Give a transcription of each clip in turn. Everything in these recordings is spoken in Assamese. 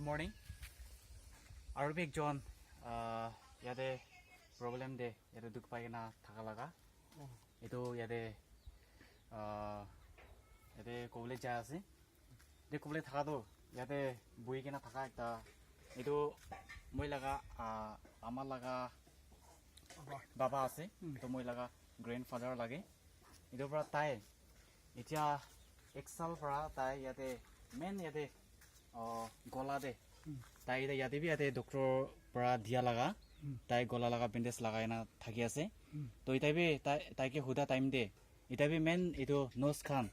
morning. Arabic John, yade problem de yade duk pai na thakalaga. Itu yade yade kobule jaya ase. De kobule thakado yade bui kena thaka ekta. Itu moi laga amar laga baba ase. Itu moi laga grandfather lage. Itu pra tai. Itia Excel pra tai yade main yade gola de. Tai ida yade bi yade doctor pra dia laga. Tai gola laga bandage lagai na thaki ase. To ita bi tai ke huda time de. Ita bi main itu nose khan.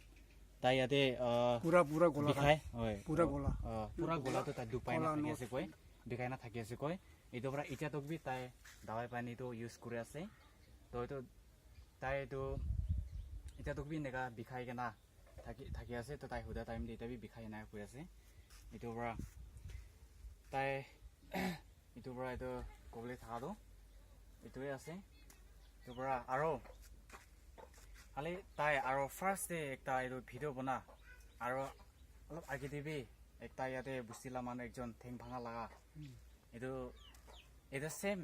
Tai yade pura gola bikhai. Oi. Pura gola. Pura gola to tai dupai na thaki ase koi. Bikhai na thaki ase koi. Itu pra ita tok bi tai dawai pani to use kuri ase. To itu tai to ita tok bi nega bikhai ke na thaki ase to tai huda time de ita bi bikhai na kuri ase. Itu pra tai itu pra itu kobলে thado itu ase itu pra aro hale tai aro first day ekta itu video bana aro alop age debi ekta yate busila manu ekjon theng bhanga laga itu এটা same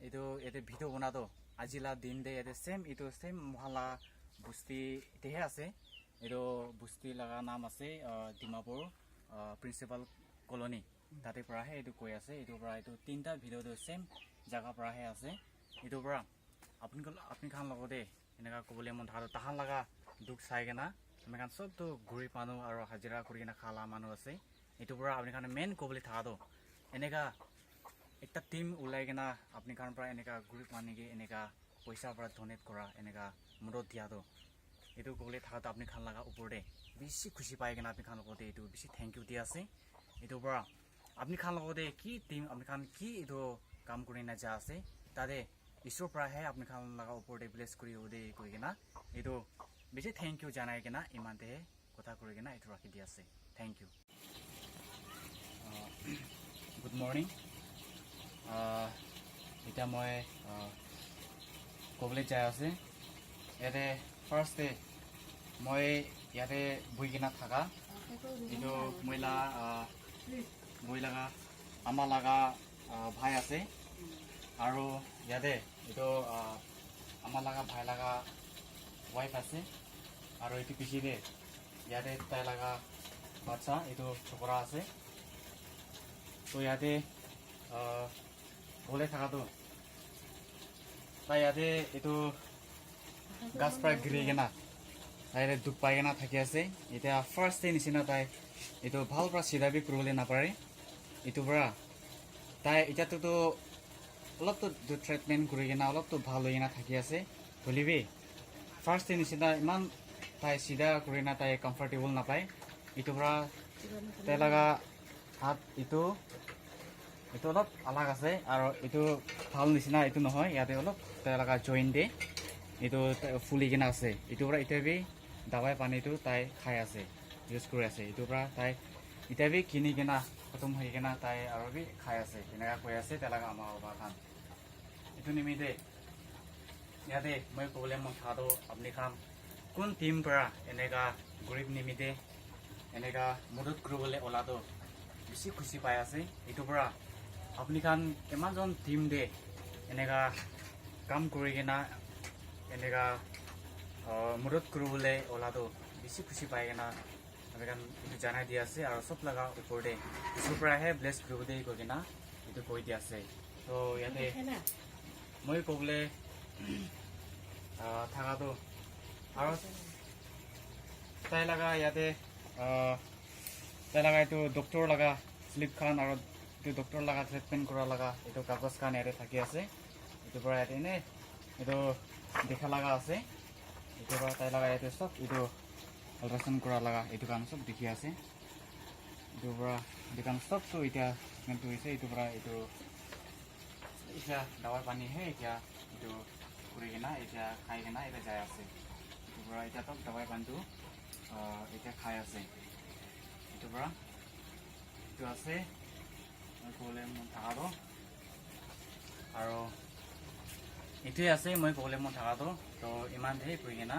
itu ete video bana to ajila din de ete same itu same mohala busti tehe ase itu busti laga naam ase Dimapur principal colony tate pra he itu koi ase itu pra itu tinta video to same jaga pra he ase itu pra apni khan logode enaka kobole mon tharo tahan laga duk sai gena amekan sob to guri panu aro hajira kuri na khala manu ase itu pra apni khan main kobole thado eneka ekta team ulai gena apni khan pra eneka group mani ge eneka paisa pra donate kora eneka mudot dia do itu kobole thado apni khan laga upor de bishi khushi pai gena apni khan logode itu bishi thank you dia ase itu pra apni khan logode ki team apni khan ki itu কাম কৰি না যা আছে তাতে ঈশ্বৰ প্ৰাহে আপনি খান লাগা ওপৰতে প্লেস কৰি ওদে কই গনা এটো বেছি থ্যাংক ইউ জানাই গনা ইমানতে কথা কৰি গনা এটো ৰাখি দি আছে থ্যাংক ইউ গুড মৰ্নিং এটা মই কবলে যাই আছে এতে ফাৰ্স্ট ডে মই ইয়াতে বই গনা থাকা এটো মহিলা আমাৰ লাগা ভাই আছে আৰু ইয়াতে এটো আমাৰ লাগা ভাই লাগা ওয়াইফ আছে আৰু এটো পিছিৰে ইয়াতে তাই লাগা বাচ্চা এটো ছোকৰা আছে তো ইয়াতে বলে থাকাটো তাই ইয়াতে এটো গাছ পৰা গিৰি গনা তাইৰে দুখ পাই গনা থাকি আছে এতিয়া ফাৰ্ষ্ট ডে নিচিনা তাই এটো ভাল পৰা চিধাবি কৰিবলৈ নাপাৰে এটো পৰা তাই এতিয়াতো অলপ তো ট্ৰিটমেন্ট কৰি কিনা অলপ তো ভাল হৈ কিনা থাকি আছে বলিবি ফাৰ্ষ্ট ডে নিচিনা ইমান তাই চিধা কৰি না তাই কমফৰ্টেবল নাপায় এইটো পৰা তাই লগা হাত এইটো অলপ আলাগ আছে আৰু এইটো ভাল নিচিনা এইটো নহয় ইয়াতে অলপ তাই লগা জইন দে এইটো ফুলি কিনা আছে এইটো পৰা এতিয়া বি দাৱাই পানীটো তাই খাই আছে ইউজ কৰি আছে এইটো পৰা তাই এতিয়া বি কিনি কিনা খতম হৈ কিনা তাই আৰু বি খাই আছে এনেকা কৈ আছে তাই লগা আমাৰ বাবা খান itu nimide yade moi problem mon thado apni kham kun team para enega group nimide enega mudut grubole olado bishi khushi pai ase itu para apni khan emajon team de enega kam kori gena enega mudut grubole olado bishi khushi pai gena amekan itu janai dia ase aro sob laga upor de super he bless group de ko gena itu koi dia ase to yade মই কবলে থাকাটো আৰু তাই লাগা ইয়াতে তাই লাগা এইটো ডক্টৰ লাগা স্লিপ খান আৰু এইটো ডক্টৰ লাগা ট্ৰিটমেন্ট কৰা লাগা এইটো কাগজ খান ইয়াতে থাকি আছে এইটো পৰা ইয়াতে এনে এইটো দেখা লাগা আছে এইটো পৰা তাই লাগা ইয়াতে চব এইটো আল্ট্ৰাসাউণ্ড কৰা লাগা এইটো কাম চব দেখি আছে এইটো পৰা দোকান চবটো এতিয়া ট্ৰিটমেণ্ট হৈছে এইটো পৰা এইটো এতিয়া দাৱাই পানী হে এতিয়া এইটো কৰি কিনা এতিয়া খাই কিনা এতিয়া যাই আছে এইটো পৰা এতিয়া তো দাৱাই পানীটো এতিয়া খাই আছে এইটো পৰা এইটো আছে মই ক'বলৈ মন থকাটো আৰু এইটোৱে আছে মই ক'বলৈ মন থকাটো তো ইমানহে কৰি কিনা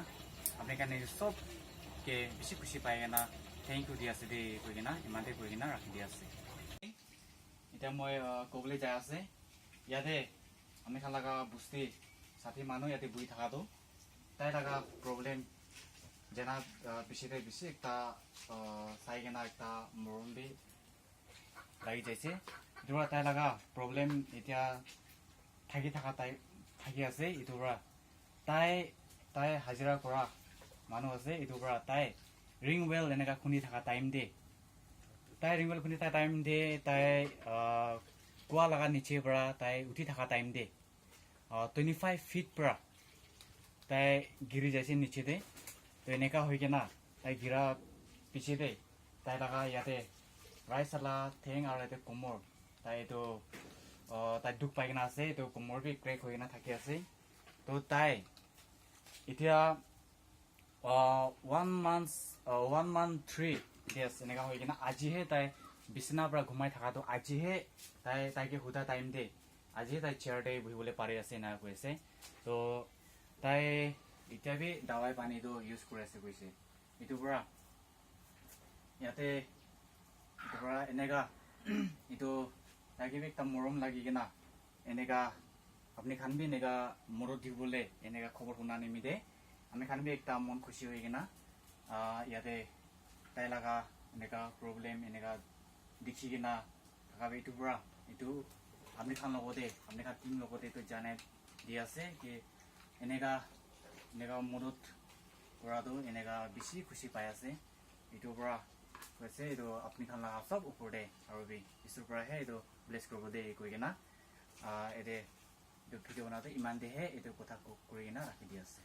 আপুনি কাৰণে চবকে বেছি খুচি পাই কিনা থেংক ইউ দি আছে দেই কৰি কিনা ইমানহে কৰি কিনা ৰাখি দি আছে এতিয়া মই ক'বলৈ যাই আছে ইয়াতে আমি খালাগা বুস্তি সাথী মানুহ ইয়াতে বহি থাকাটো তাই লাগা প্ৰব্লেম যেনা পিছতে বেছি একটা চাই কেনা একটা মৰম বি লাগি যাইছে এইটোৰ তাই লাগা প্ৰব্লেম এতিয়া থাকি আছে এইটোৰ তাই হাজিৰা কৰা মানুহ আছে এইটোৰ তাই ৰিং ৱেল এনেকা খুনি থাকা টাইম দে তাই ৰিং ৱেল খুনি থাকা টাইম দে তাই কোৱা লাগা নিচে পৰা তাই উঠি থাকা টাইম দে 25 feet পৰা তাই গিৰি যাইছে নিচে দে তো এনেকা হৈ কেনা তাই গিৰা পিছে দে তাই লাগা ইয়াতে ৰাইট চালা ঠেং আৰু ইয়াতে কোমৰ তাই এইটো তাই দুখ পাই কেনা আছে এইটো কোমৰ বি ক্ৰেক হৈ কেনা থাকি আছে তো তাই এতিয়া 1 month 3 days এনেকা হৈ কেনা আজিহে তাই বিছনাৰ পৰা ঘুমাই থাকাটো আজিহে তাইকে সুধা টাইম দে আজিহে তাই চেয়াৰতে বহিবলৈ পাৰি আছে না কৈছে তো তাই এতিয়া বি দাৱাই পানীটো ইউজ কৰি আছে কৈছে এইটোৰ পৰা ইয়াতে এনেকা এইটো তাইকে বি একটা মৰম লাগি কেনা এনেকা আপুনি খান বি এনেকা মৰত দিবলৈ এনেকা খবৰ শুনা নিমিতে আমি খান বি একটা মন খুশি হৈ কেনা ইয়াতে তাই লাগা এনেকা প্ৰব্লেম এনেকা দেখি কেনা থাকা এইটোৰ পৰা এইটো আপনি খান লগতে আপনি খান টিম লগতে তো জানে দি আছে কি এনেকা মদত কৰাটো এনেকা বেছি খুশি পাই আছে এইটোৰ পৰা কৈছে এইটো আপনি খান লাগা সব ওপৰতে আৰু বি ইছৰ পৰাহে এইটো ব্লেছ কৰিব দে কৈ কেনা এতে ভিডিঅ' বনাওঁতে ইমান দেহে এইটো কথা কৰি কেনা ৰাখি দি আছে।